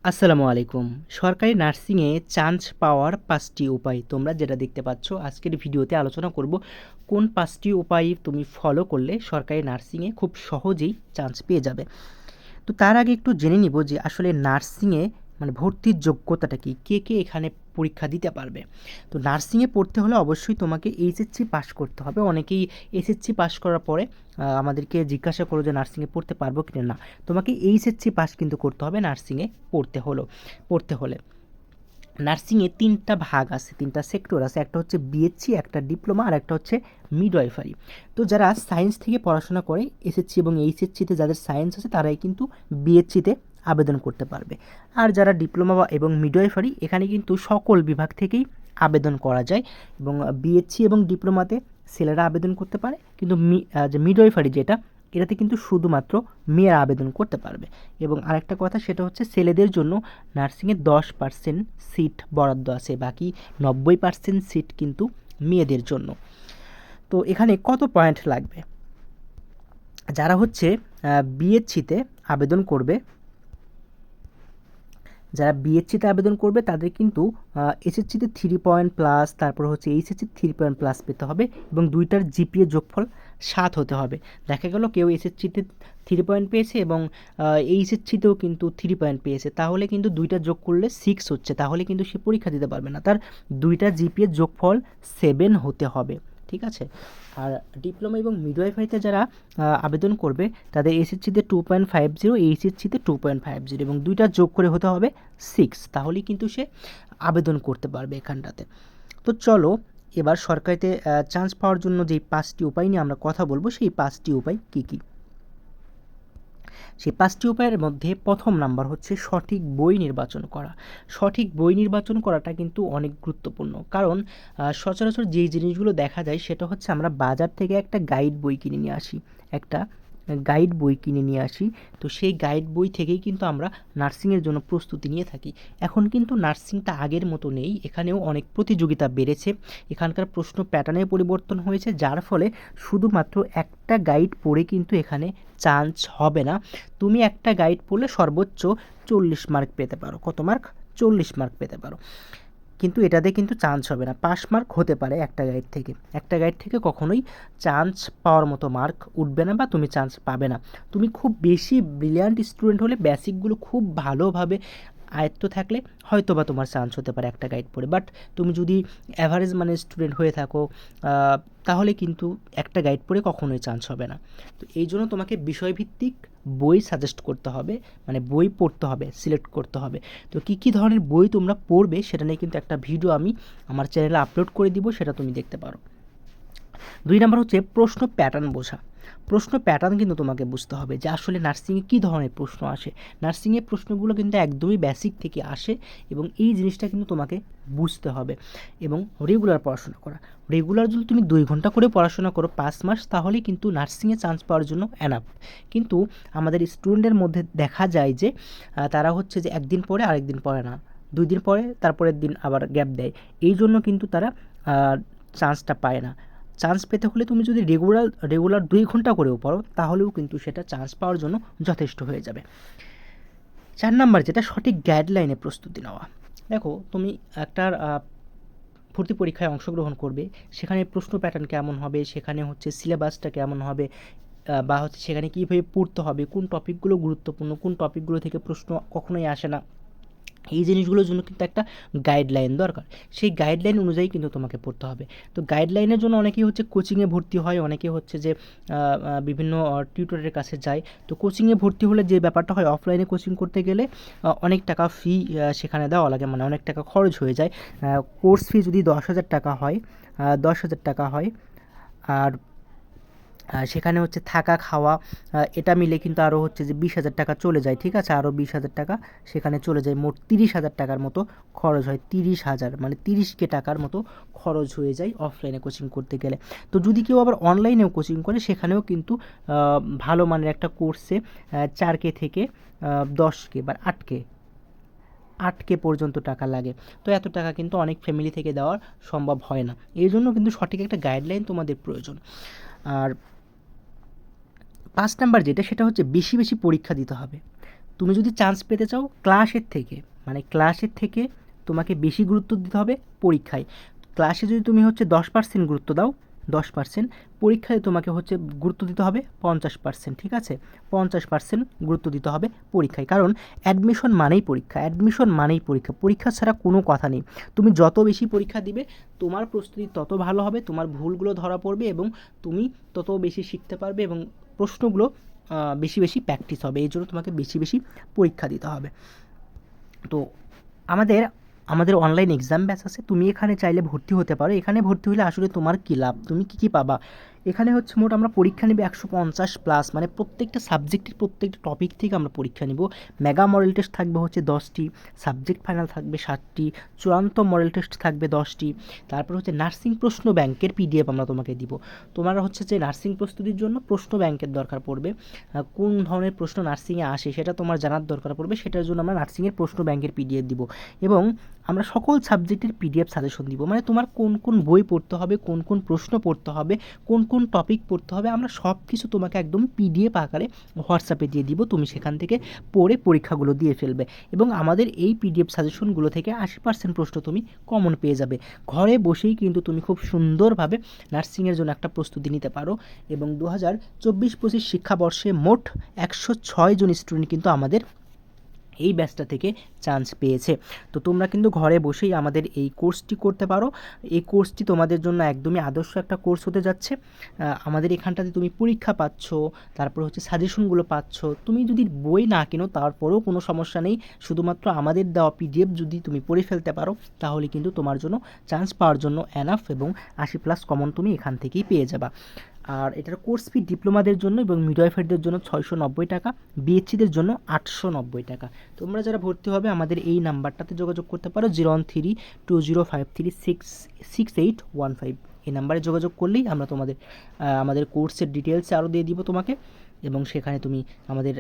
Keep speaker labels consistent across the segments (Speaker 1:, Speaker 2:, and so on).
Speaker 1: আসসালামু আলাইকুম। সরকারি নার্সিংয়ে চান্স পাওয়ার ৫টি উপায়। তোমরা যেটা দেখতে পাচ্ছ আজকের ভিডিওতে আলোচনা করব কোন ৫টি উপায় তুমি ফলো করলে সরকারি নার্সিংয়ে খুব সহজেই চান্স পেয়ে যাবে। তো তার আগে একটু জেনে নিব যে আসলে নার্সিংয়ে মানে ভর্তির যোগ্যতাটা কি? কে এখানে পরীক্ষা দিতে পারবে? তো নার্সিংয়ে পড়তে হলে অবশ্যই তোমাকে এইচএসসি পাস করতে হবে। অনেকেই এসএসসি পাস করার পরে আমাদেরকে জিজ্ঞাসা করো যে নার্সিংয়ে পড়তে পারবো কিনা? না, তোমাকে এইচএসসি পাস কিন্তু করতে হবে নার্সিংয়ে পড়তে হলে। নার্সিংয়ে ৩টা ভাগ আছে, ৩টা সেক্টর আছে। একটা হচ্ছে বিএসসি, একটা ডিপ্লোমা আর একটা হচ্ছে মিডওয়াইফারি। তো যারা সায়েন্স থেকে পড়াশোনা করে এসএসসি এবং এইচএসসিতে যাদের সায়েন্স আছে তারাই কিন্তু বিএসসিতে আবেদন করতে পারবে। আর যারা ডিপ্লোমা এবং মিডওয়াইফারি এখানে কিন্তু সকল বিভাগ থেকেই আবেদন করা যায় এবং বিএসসি এবং ডিপ্লোমাতে ছেলেরা আবেদন করতে পারে, কিন্তু যে মিডওয়াইফারি যেটা এটাতে কিন্তু শুধুমাত্র মেয়েরা আবেদন করতে পারবে। এবং আরেকটা কথা সেটা হচ্ছে ছেলেদের জন্য নার্সিংয়ে 10% সিট বরাদ্দ আছে, বাকি 90% সিট কিন্তু মেয়েদের জন্য। তো এখানে কত পয়েন্ট লাগবে? যারা হচ্ছে বিএসসিতে আবেদন করবে, যারা বিএসসিতে আবেদন করবে তাদের কিন্তু এসএসসিতে 3 পয়েন্ট প্লাস, তারপর হচ্ছে এইচএসসি 3 পয়েন্ট প্লাস পেতে হবে এবং দুইটার জিপিএ যোগফল 7 হতে হবে। দেখা গেল কেউ এসএসসিতে 3 পয়েন্ট পেয়েছে এবং এইচএসসিতেও কিন্তু 3 পয়েন্ট পেয়েছে, তাহলে কিন্তু দুইটা যোগ করলে 6 হচ্ছে, তাহলে কিন্তু সে পরীক্ষা দিতে পারবে না। তার দুইটা জিপিএ যোগফল 7 হতে হবে, ঠিক আছে? আর ডিপ্লোমা এবং মিডওয়াইফারিতে যারা আবেদন করবে তাদের এসএসসিতে 2.50, এইচএসসিতে 2.50 এবং দুইটা যোগ করে হতে হবে 6, তাহলেই কিন্তু সে আবেদন করতে পারবে এখানটাতে। তো চলো এবার সরকারিতে চান্স পাওয়ার জন্য যেই 5টি উপায় নিয়ে আমরা কথা বলবো, সেই 5টি উপায় কী কী? সেই 5টি উপায়ের মধ্যে প্রথম নাম্বার হচ্ছে সঠিক বই নির্বাচন করা। সঠিক বই নির্বাচন করাটা কিন্তু অনেক গুরুত্বপূর্ণ, কারণ সচরাচর যেই জিনিসগুলো দেখা যায় সেটা হচ্ছে আমরা বাজার থেকে একটা গাইড বই কিনে নিয়ে আসি, একটা গাইড বই কিনে নিয়ে আসি। তো সেই গাইড বই থেকেই কিন্তু আমরা নার্সিংয়ের জন্য প্রস্তুতি নিয়ে থাকি। এখন কিন্তু নার্সিংটা আগের মতো নেই, এখানেও অনেক প্রতিযোগিতা বেড়েছে। এখানকার প্রশ্ন প্যাটার্নে পরিবর্তন হয়েছে, যার ফলে শুধুমাত্র একটা গাইড পড়ে কিন্তু এখানে চান্স হবে না। তুমি একটা গাইড পড়লে সর্বোচ্চ 40 মার্ক পেতে পারো। কত মার্ক? 40 মার্ক পেতে পারো, কিন্তু এটাতে কিন্তু চান্স হবে না। পাস মার্ক হতে পারে একটা গাইড থেকে কখনোই চান্স পাওয়ার মতো মার্ক উঠবে না বা তুমি চান্স পাবে না। তুমি খুব বেশি ব্রিলিয়ান্ট স্টুডেন্ট হলে, বেসিকগুলো খুব ভালোভাবে আয়ত্ত থাকলে হয়তো বা তোমার চান্স হতে পারে একটা গাইড পড়ে, বাট তুমি যদি অ্যাভারেজ মানের স্টুডেন্ট হয়ে থাকো তাহলে কিন্তু একটা গাইড পড়ে কখনোই চান্স হবে না। তো এই জন্য তোমাকে বিষয়ভিত্তিক বই সাজেস্ট করতে হবে, মানে বই পড়তে হবে, সিলেক্ট করতে হবে। তো কী ধরনের বই তোমরা পড়বে সেটা নিয়ে কিন্তু একটা ভিডিও আমি আমার চ্যানেলে আপলোড করে দিব, সেটা তুমি দেখতে পারো। 2 নাম্বার হচ্ছে প্রশ্ন প্যাটার্ন বোঝা। প্রশ্ন প্যাটার্ন কিন্তু তোমাকে বুঝতে হবে যে আসলে নার্সিংয়ে কী ধরনের প্রশ্ন আসে। নার্সিংয়ের প্রশ্নগুলো কিন্তু একদমই বেসিক থেকে আসে এবং এই জিনিসটা কিন্তু তোমাকে বুঝতে হবে। এবং রেগুলার পড়াশোনা করা। রেগুলার যদি তুমি 2 ঘন্টা করে পড়াশোনা করো 5 মাস, তাহলেই কিন্তু নার্সিংয়ে চান্স পাওয়ার জন্য এনাফ। কিন্তু আমাদের স্টুডেন্টের মধ্যে দেখা যায় যে তারা হচ্ছে যে একদিন পড়ে আরেকদিন পড়ে না, 2 দিন পরে তারপরের দিন আবার গ্যাপ দেয়। এই জন্য কিন্তু তারা চান্সটা পায় না। চান্স পেতে হলে তুমি যদি রেগুলার 2 ঘন্টা করেও পড়ো তাহলেও কিন্তু সেটা চান্স পাওয়ার জন্য যথেষ্ট হয়ে যাবে। 4 নাম্বার যেটা, সঠিক গাইডলাইনে প্রস্তুতি নেওয়া। দেখো তুমি একটা ভর্তি পরীক্ষায় অংশগ্রহণ করবে, সেখানে প্রশ্ন প্যাটার্ন কেমন হবে, সেখানে হচ্ছে সিলেবাসটা কেমন হবে, বা হচ্ছে সেখানে কীভাবে পড়তে হবে, কোন টপিকগুলো গুরুত্বপূর্ণ, কোন টপিকগুলো থেকে প্রশ্ন কখনোই আসে না, এই জিনিসগুলোর জন্য কিন্তু একটা গাইডলাইন দরকার। সেই গাইডলাইন অনুযায়ী কিন্তু তোমাকে পড়তে হবে। তো গাইডলাইনের জন্য অনেকেই হচ্ছে কোচিংয়ে ভর্তি হয়, অনেকে হচ্ছে যে বিভিন্ন টিউটরের কাছে যায়। তো কোচিংয়ে ভর্তি হলে যে ব্যাপারটা হয়, অফলাইনে কোচিং করতে গেলে অনেক টাকা ফি সেখানে দেওয়া লাগে, মানে অনেক টাকা খরচ হয়ে যায়। কোর্স ফি যদি 10,000 টাকা হয়, 10,000 টাকা হয়, আর সেখানে হচ্ছে থাকা খাওয়া এটা মিলে কিন্তু আরও হচ্ছে যে 20,000 টাকা চলে যায়, ঠিক আছে? আরও 20,000 টাকা সেখানে চলে যায়, মোট 30,000 টাকার মতো খরচ হয়। 30,000 মানে 30K টাকার মতো খরচ হয়ে যায় অফলাইনে কোচিং করতে গেলে। তো যদি কেউ আবার অনলাইনেও কোচিং করে সেখানেও কিন্তু ভালো মানের একটা কোর্সে 4K থেকে 10K বা 8K পর্যন্ত টাকা লাগে। তো এত টাকা কিন্তু অনেক ফ্যামিলি থেকে দেওয়া সম্ভব হয় না। এই জন্য কিন্তু সঠিক একটা গাইডলাইন তোমাদের প্রয়োজন। আর 5 নাম্বার যেটা, সেটা হচ্ছে বেশি পরীক্ষা দিতে হবে। তুমি যদি চান্স পেতে চাও ক্লাসের থেকে তোমাকে বেশি গুরুত্ব দিতে হবে পরীক্ষায়। ক্লাসে যদি তুমি হচ্ছে 10% গুরুত্ব দাও, 10%, পরীক্ষায় তোমাকে হচ্ছে গুরুত্ব দিতে হবে 50%, ঠিক আছে? 50% গুরুত্ব দিতে হবে পরীক্ষায়, কারণ অ্যাডমিশন মানেই পরীক্ষা, পরীক্ষা ছাড়া কোনো কথা নেই। তুমি যত বেশি পরীক্ষা দিবে তোমার প্রস্তুতি তত ভালো হবে, তোমার ভুলগুলো ধরা পড়বে এবং তুমি তত বেশি শিখতে পারবে এবং প্রশ্নগুলো বেশি বেশি প্র্যাকটিস হবে। এই জন্য তোমাকে বেশি বেশি পরীক্ষা দিতে হবে। তো আমাদের অনলাইন এক্সাম ব্যাচ আছে, তুমি এখানে চাইলে ভর্তি হতে পারো। এখানে ভর্তি হলে আসলে তোমার কী লাভ, তুমি কী কী পাবা? এখানে হচ্ছে মোট আমরা পরীক্ষা নেব 150+, মানে প্রত্যেকটা সাবজেক্টের প্রত্যেকটা টপিক থেকে আমরা পরীক্ষা নিব। মেগা মডেল টেস্ট থাকবে হচ্ছে 10টি, সাবজেক্ট ফাইনাল থাকবে 7টি, চূড়ান্ত মডেল টেস্ট থাকবে 10টি, তারপর হচ্ছে নার্সিং প্রশ্ন ব্যাংকের পিডিএফ আমরা তোমাকে দিব। তোমার হচ্ছে যে নার্সিং প্রস্তুতির জন্য প্রশ্ন ব্যাংকের দরকার পড়বে, কোন ধরনের প্রশ্ন নার্সিংয়ে আসে সেটা তোমার জানার দরকার পড়বে, সেটার জন্য আমরা নার্সিংয়ের প্রশ্ন ব্যাংকের পিডিএফ দিব এবং আমরা সকল সাবজেক্টের পিডিএফ সাজেশন দিব। মানে তোমার কোন কোন বই পড়তে হবে, কোন কোন প্রশ্ন পড়তে হবে, কোন কোন টপিক পড়তে হবে, আমরা সব কিছু তোমাকে একদম পিডিএফ আকারে হোয়াটসঅ্যাপে দিয়ে দিব। তুমি সেখান থেকে পড়ে পরীক্ষাগুলো দিয়ে ফেলবে এবং আমাদের এই পিডিএফ সাজেশনগুলো থেকে 80% প্রশ্ন তুমি কমন পেয়ে যাবে। ঘরে বসেই কিন্তু তুমি খুব সুন্দরভাবে নার্সিংয়ের জন্য একটা প্রস্তুতি নিতে পারো এবং 2024-25 শিক্ষাবর্ষে মোট 106 জন স্টুডেন্ট কিন্তু আমাদের এই ব্যাচটা থেকে চান্স পেয়েছে। তো তোমরা কিন্তু ঘরে বসেই আমাদের এই কোর্সটি করতে পারো। এই কোর্সটি তোমাদের জন্য একদমই আদর্শ একটা কোর্স হতে যাচ্ছে। আমাদের এখানটাতে তুমি পরীক্ষা পাচ্ছ, তারপর হচ্ছে সাজেশনগুলো পাচ্ছ। তুমি যদি বই না কিনো তারপরেও কোনো সমস্যা নেই, শুধুমাত্র আমাদের দেওয়া পিডিএফ যদি তুমি পড়ে ফেলতে পারো তাহলে কিন্তু তোমার জন্য চান্স পাওয়ার জন্য এনাফ এবং 80+ কমন তুমি এখান থেকেই পেয়ে যাবা। আর এটার কোর্স ফি ডিপ্লোমাদের জন্য এবং মিডওয়াইফারদের জন্য 690 টাকা, বিএসসিদের জন্য 890 টাকা। তোমরা যারা ভর্তি হবে আমাদের এই নাম্বারটাতে যোগাযোগ করতে পারো, 013205366815। এই নাম্বারে যোগাযোগ করলেই আমরা আমাদের কোর্সের ডিটেলস আরও দিয়ে দিব তোমাকে এবং সেখানে তুমি আমাদের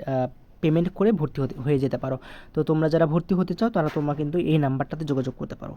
Speaker 1: পেমেন্ট করে ভর্তি হয়ে যেতে পারো। তো তোমরা যারা ভর্তি হতে চাও তোমরা কিন্তু এই নাম্বারটাতে যোগাযোগ করতে পারো।